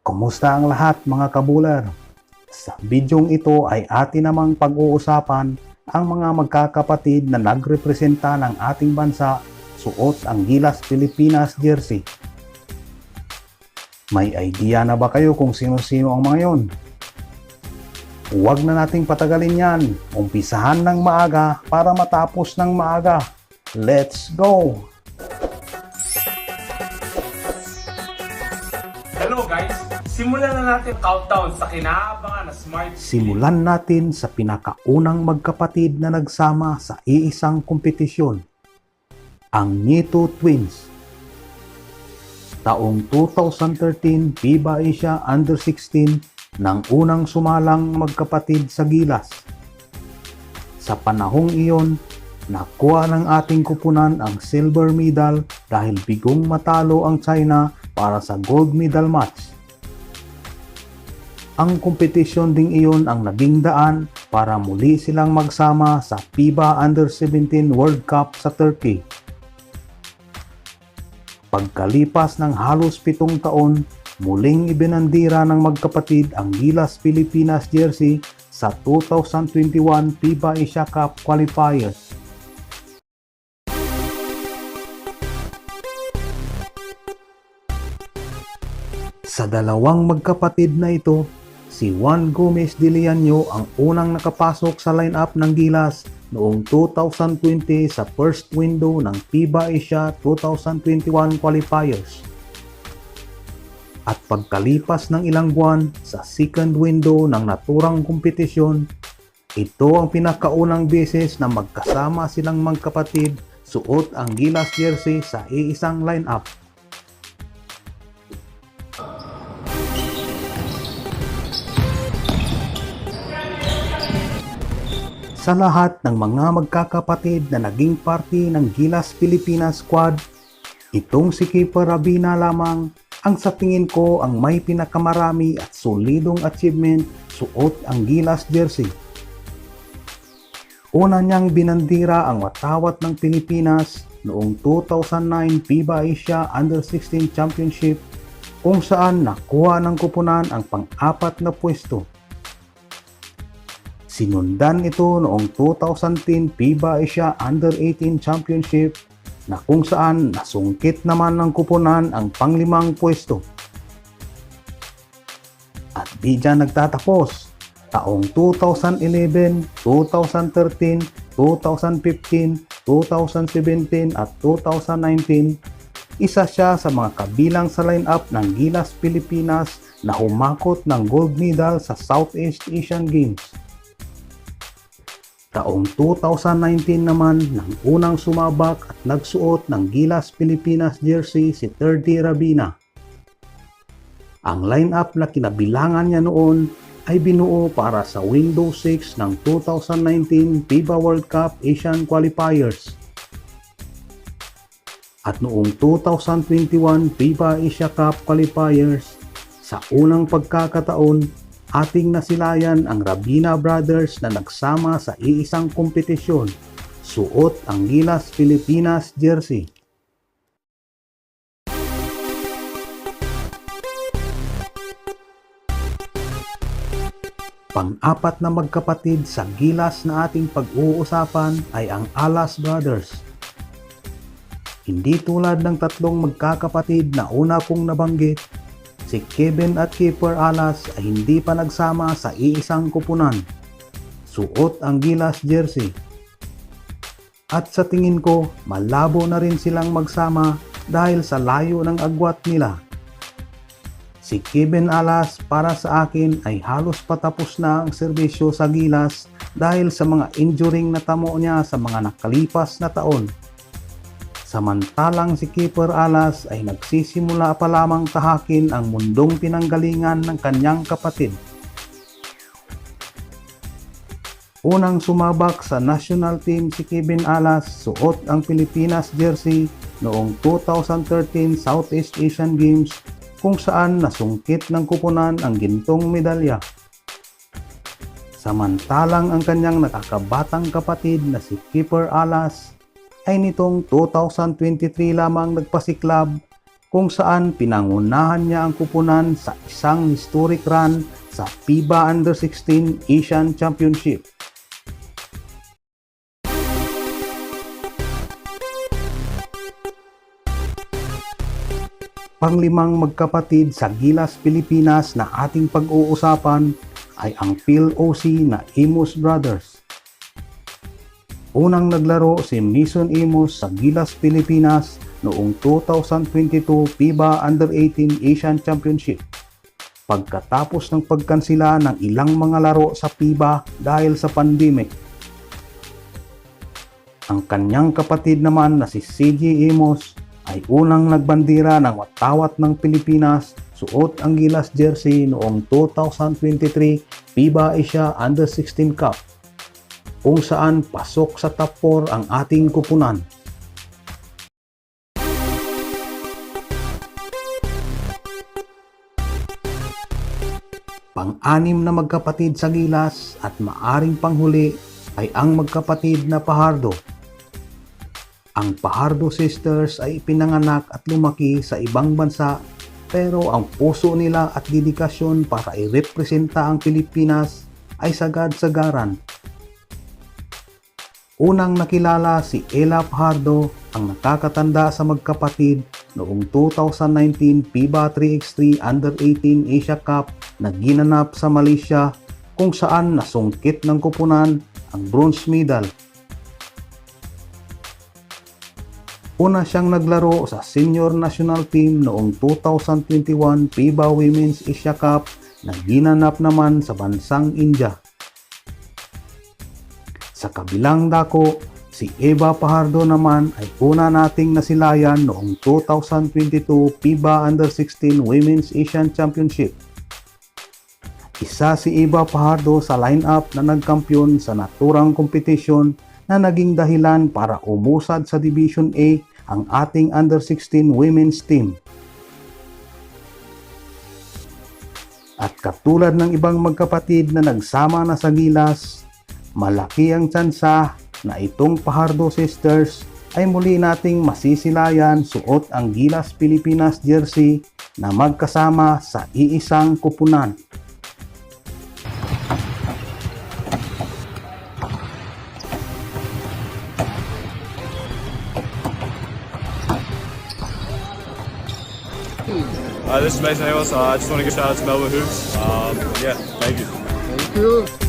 Kumusta ang lahat mga kabuler? Sa bidyong ito ay atin namang pag-uusapan ang mga magkakapatid na nagrepresenta ng ating bansa suot ang Gilas Pilipinas jersey. May idea na ba kayo kung sino-sino ang mga yon? Huwag na nating patagalin yan. Umpisahan ng maaga para matapos ng maaga. Let's go! Hello guys! Simulan na natin countdown sa kinaabangan na Smart Simulan natin sa pinakaunang magkapatid na nagsama sa iisang kompetisyon, ang Nito Twins. Taong 2013 FIBA Asia Under-16 nang unang sumalang magkapatid sa Gilas. Sa panahong iyon, nakuha ng ating kupunan ang silver medal dahil bigong matalo ang China para sa gold medal match. Ang kompetisyon ding iyon ang naging daan para muli silang magsama sa FIBA Under-17 World Cup sa Turkey. Pagkalipas ng halos 7 taon, muling ibinandira ng magkapatid ang Gilas Pilipinas jersey sa 2021 FIBA Asia Cup qualifiers. Sa dalawang magkapatid na ito, si Juan Gomez de Leaño ang unang nakapasok sa lineup ng Gilas noong 2020 sa first window ng FIBA Asia 2021 qualifiers. At pagkalipas ng ilang buwan sa second window ng naturang kompetisyon, ito ang pinakaunang beses na magkasama silang magkapatid suot ang Gilas jersey sa iisang lineup. Sa lahat ng mga magkakapatid na naging parte ng Gilas Pilipinas squad, itong si Keeper Rabina lamang ang sa tingin ko ang may pinakamarami at solidong achievement suot ang Gilas jersey. Una niyang binandira ang watawat ng Pilipinas noong 2009 FIBA Asia Under-16 Championship kung saan nakuha ng kupunan ang pang-apat na pwesto. Sinundan ito noong 2010 FIBA Asia Under-18 Championship na kung saan nasungkit naman ng kupunan ang pang-5 pwesto. At di dyan nagtatapos. Taong 2011, 2013, 2015, 2017 at 2019, isa siya sa mga kabilang sa lineup ng Gilas Pilipinas na humakot ng gold medal sa Southeast Asian Games. Taong 2019 naman nang unang sumabak at nagsuot ng Gilas Pilipinas jersey si Terdy Rabina. Ang lineup na kinabilangan niya noon ay binuo para sa Window 6 ng 2019 FIBA World Cup Asian Qualifiers. At noong 2021 FIBA Asia Cup Qualifiers, sa unang pagkakataon, ating nasilayan ang Rabina Brothers na nagsama sa iisang kompetisyon, suot ang Gilas Pilipinas jersey. Pang-apat na magkapatid sa Gilas na ating pag-uusapan ay ang Alas Brothers. Hindi tulad ng tatlong magkakapatid na una kong nabanggit, si Kevin at Keeper Alas ay hindi pa nagsama sa iisang kupunan, suot ang Gilas jersey. At sa tingin ko, malabo na rin silang magsama dahil sa layo ng agwat nila. Si Kevin Alas para sa akin ay halos patapos na ang serbisyo sa Gilas dahil sa mga injuring natamo niya sa mga nakalipas na taon. Samantalang si Keeper Alas ay nagsisimula pa lamang tahakin ang mundong pinanggalingan ng kanyang kapatid. Unang sumabak sa national team si Kevin Alas suot ang Pilipinas jersey noong 2013 Southeast Asian Games kung saan nasungkit ng kupunan ang gintong medalya. Samantalang ang kanyang nakakabatang kapatid na si Keeper Alas ay nitong 2023 lamang nagpasiklab kung saan pinangunahan niya ang kupunan sa isang historic run sa FIBA Under-16 Asian Championship. Panglimang magkapatid sa Gilas, Pilipinas na ating pag-uusapan ay ang Phil OC na Imus Brothers. Unang naglaro si Mason Imus sa Gilas, Pilipinas noong 2022 FIBA Under-18 Asian Championship. Pagkatapos ng pagkansila ng ilang mga laro sa FIBA dahil sa pandemic. Ang kanyang kapatid naman na si CJ Imus ay unang nagbandira ng watawat ng Pilipinas suot ang Gilas jersey noong 2023 FIBA Asia Under-16 Cup, kung saan pasok sa top 4 ang ating kupunan. Pang-anim na magkapatid sa Gilas at maaring panghuli ay ang magkapatid na Pajardo. Ang Pajardo sisters ay pinanganak at lumaki sa ibang bansa, pero ang puso nila at dedikasyon para i-representa ang Pilipinas ay sagad-sagaran. Unang nakilala si Ella Pajardo, ang nakakatanda sa magkapatid, noong 2019 FIBA 3x3 Under-18 Asia Cup na ginanap sa Malaysia, kung saan nasungkit ng kupunan ang bronze medal. Una siyang naglaro sa senior national team noong 2021 FIBA Women's Asia Cup na ginanap naman sa bansang India. Sa kabilang dako, si Eva Pajardo naman ay una nating nasilayan noong 2022 FIBA Under-16 Women's Asian Championship. Isa si Eva Pajardo sa lineup na nagkampiyon sa naturang kompetisyon na naging dahilan para umusad sa Division A ang ating Under-16 women's team. At katulad ng ibang magkapatid na nagsama na sa Gilas, malaki ang tsansa na itong Pajardo sisters ay muli nating masisilayan suot ang Gilas Pilipinas jersey na magkasama sa iisang kupunan. This is Mason Amos. I just want to give a shout out to Melbourne Hoops. Yeah, thank you. Thank you.